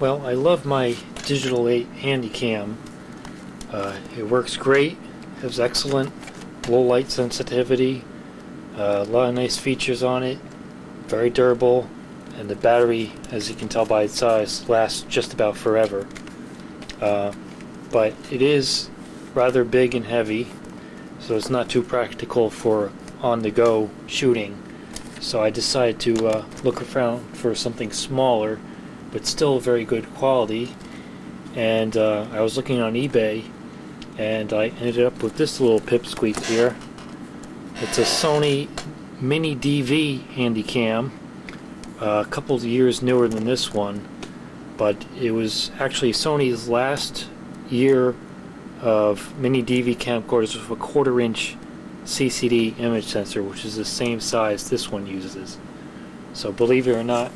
Well, I love my Digital 8 Handycam. It works great, has excellent low light sensitivity, a lot of nice features on it, very durable, and the battery, as you can tell by its size, lasts just about forever. But it is rather big and heavy, so it's not too practical for on-the-go shooting. So I decided to look around for something smaller but still very good quality, and I was looking on eBay and I ended up with this little pipsqueak here. It's a Sony MiniDV Handycam, a couple of years newer than this one, but it was actually Sony's last year of MiniDV camcorders with a 1/4 inch CCD image sensor, which is the same size this one uses. So believe it or not,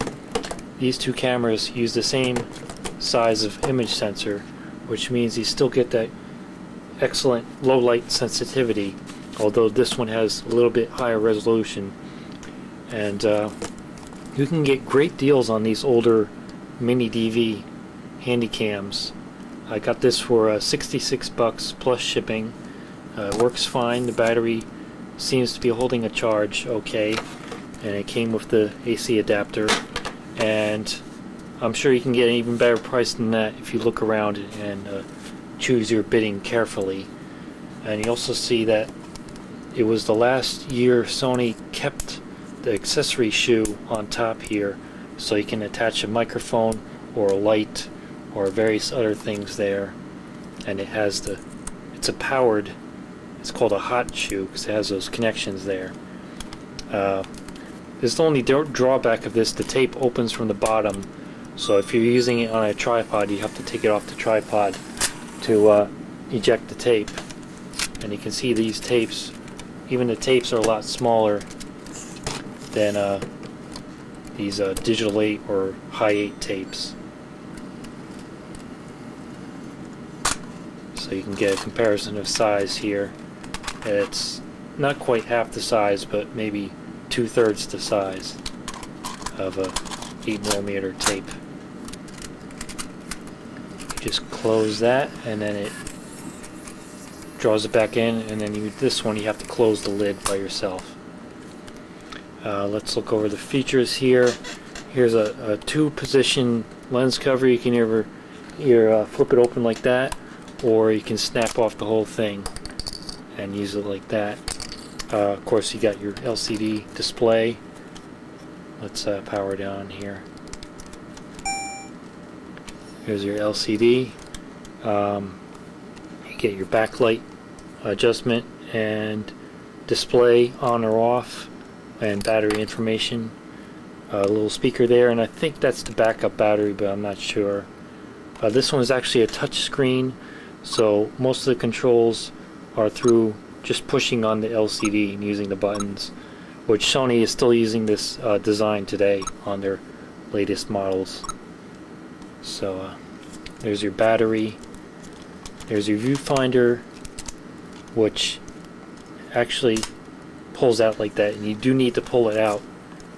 these two cameras use the same size of image sensor, which means you still get that excellent low light sensitivity, although this one has a little bit higher resolution. And you can get great deals on these older MiniDV Handycams. I got this for 66 bucks plus shipping. Works fine. The battery seems to be holding a charge okay, and it came with the AC adapter. And I'm sure you can get an even better price than that if you look around and choose your bidding carefully. And you also see that it was the last year Sony kept the accessory shoe on top here, so you can attach a microphone or a light or various other things there. And it has it's it's called a hot shoe because it has those connections there. This is the only drawback of this: the tape opens from the bottom, so if you're using it on a tripod, you have to take it off the tripod to eject the tape. And you can see these tapes, even the tapes are a lot smaller than these Digital 8 or High 8 tapes. So you can get a comparison of size here. It's not quite half the size, but maybe 2/3 the size of a 8mm tape. You just close that, and then it draws it back in, and then this one you have to close the lid by yourself. Let's look over the features here. Here's a 2-position lens cover. You can either flip it open like that, or you can snap off the whole thing and use it like that. Of course, you got your LCD display. Let's power down here. Here's your LCD. You get your backlight adjustment and display on or off, and battery information. A little speaker there, and I think that's the backup battery, but I'm not sure. This one is actually a touch screen, so most of the controls are through just pushing on the LCD and using the buttons, which Sony is still using this design today on their latest models. So there's your battery, there's your viewfinder, which actually pulls out like that, and you do need to pull it out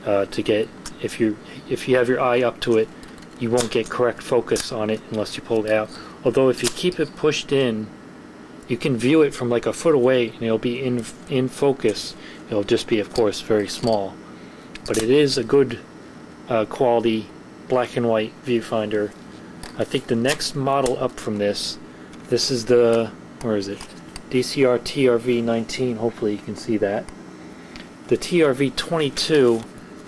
to get, if you have your eye up to it, you won't get correct focus on it unless you pull it out. Although if you keep it pushed in, you can view it from like a foot away and it'll be in focus. It'll just be, of course, very small, but it is a good quality black and white viewfinder. I think the next model up from this is the, where is it, DCR-TRV19. hopefully you can see that. The TRV22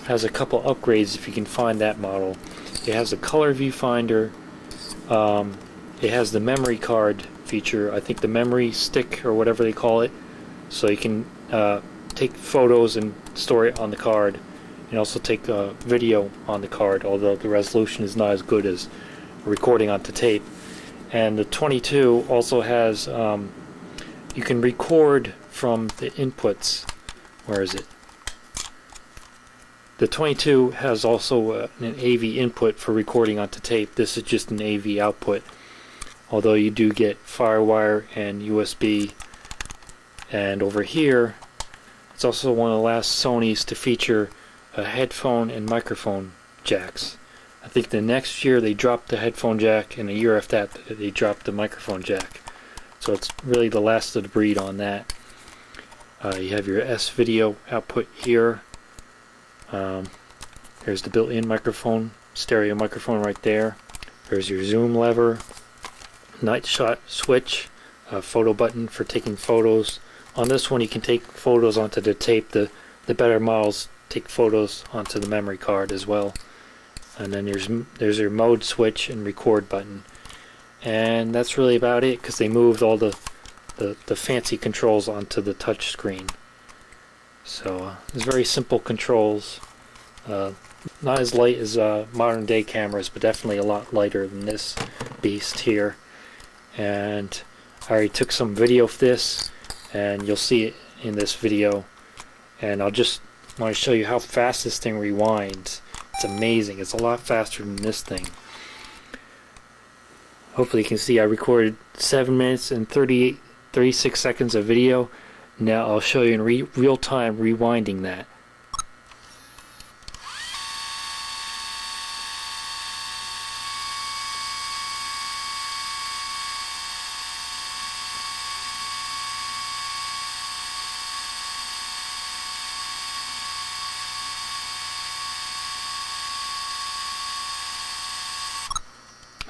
has a couple upgrades if you can find that model. It has a color viewfinder, it has the memory card feature, I think the memory stick or whatever they call it, so you can take photos and store it on the card, and also take video on the card, although the resolution is not as good as recording onto tape. And the 22 also has, you can record from the inputs. Where is it? The 22 has also an AV input for recording onto tape. This is just an AV output, although you do get FireWire and USB. And over here, it's also one of the last Sonys to feature a headphone and microphone jacks. I think the next year they dropped the headphone jack, and a year after that they dropped the microphone jack. So it's really the last of the breed on that. You have your S-video output here. There's the built-in microphone, stereo microphone right there. There's your zoom lever, night shot switch, photo button for taking photos. On this one you can take photos onto the tape. The better models take photos onto the memory card as well. And then there's your mode switch and record button. And that's really about it, because they moved all the fancy controls onto the touch screen. So it's very simple controls. Not as light as modern day cameras, but definitely a lot lighter than this beast here. And I already took some video of this, and you'll see it in this video. And I'll just want to show you how fast this thing rewinds. It's amazing. It's a lot faster than this thing. Hopefully you can see I recorded 7 minutes and 36 seconds of video. Now I'll show you in real time rewinding that.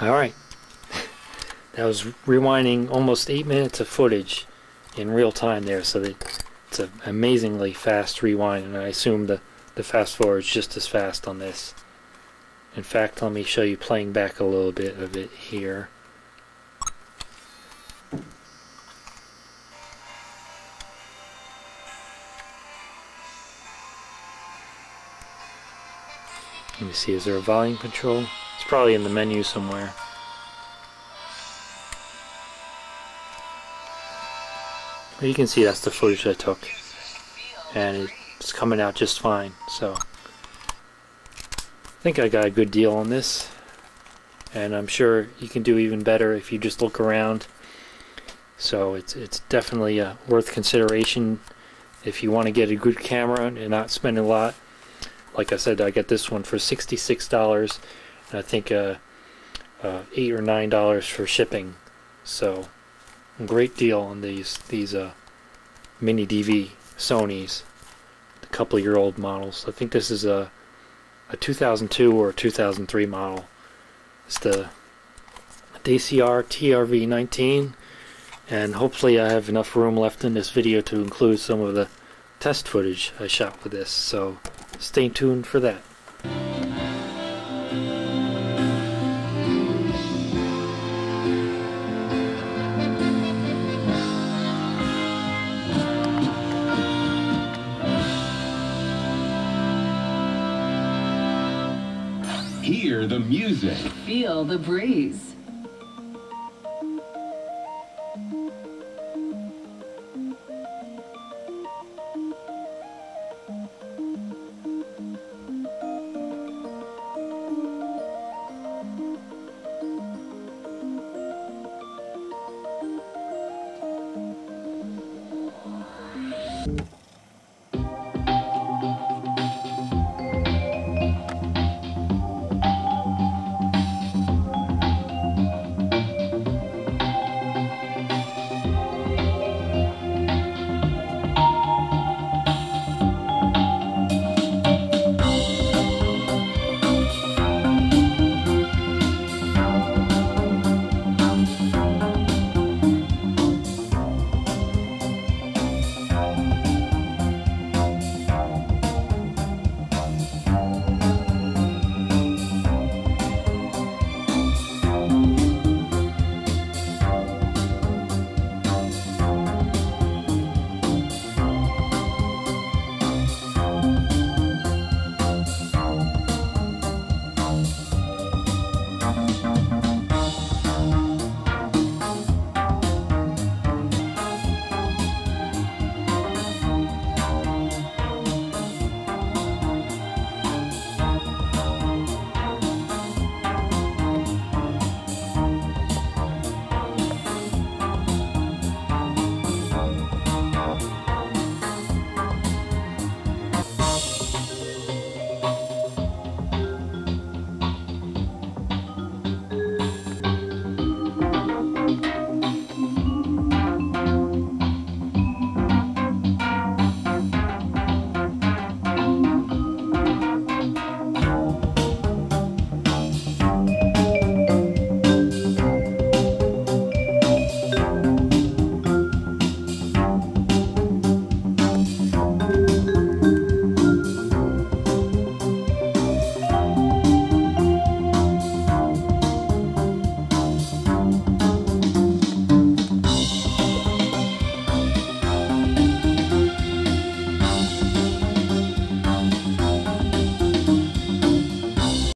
Alright, that was rewinding almost 8 minutes of footage in real time there, so that it's an amazingly fast rewind, and I assume the fast forward is just as fast on this. In fact, let me show you playing back a little bit of it here. Let me see, is there a volume control? It's probably in the menu somewhere. But you can see that's the footage I took, and it's coming out just fine. So I think I got a good deal on this, and I'm sure you can do even better if you just look around. So it's definitely worth consideration if you want to get a good camera and not spend a lot. Like I said, I got this one for $66. And I think $8 or $9 for shipping. So a great deal on these MiniDV Sonys, the couple-year-old models. I think this is a 2002 or a 2003 model. It's the DCR-TRV19, and hopefully I have enough room left in this video to include some of the test footage I shot with this. So stay tuned for that. Hear the music. Feel the breeze.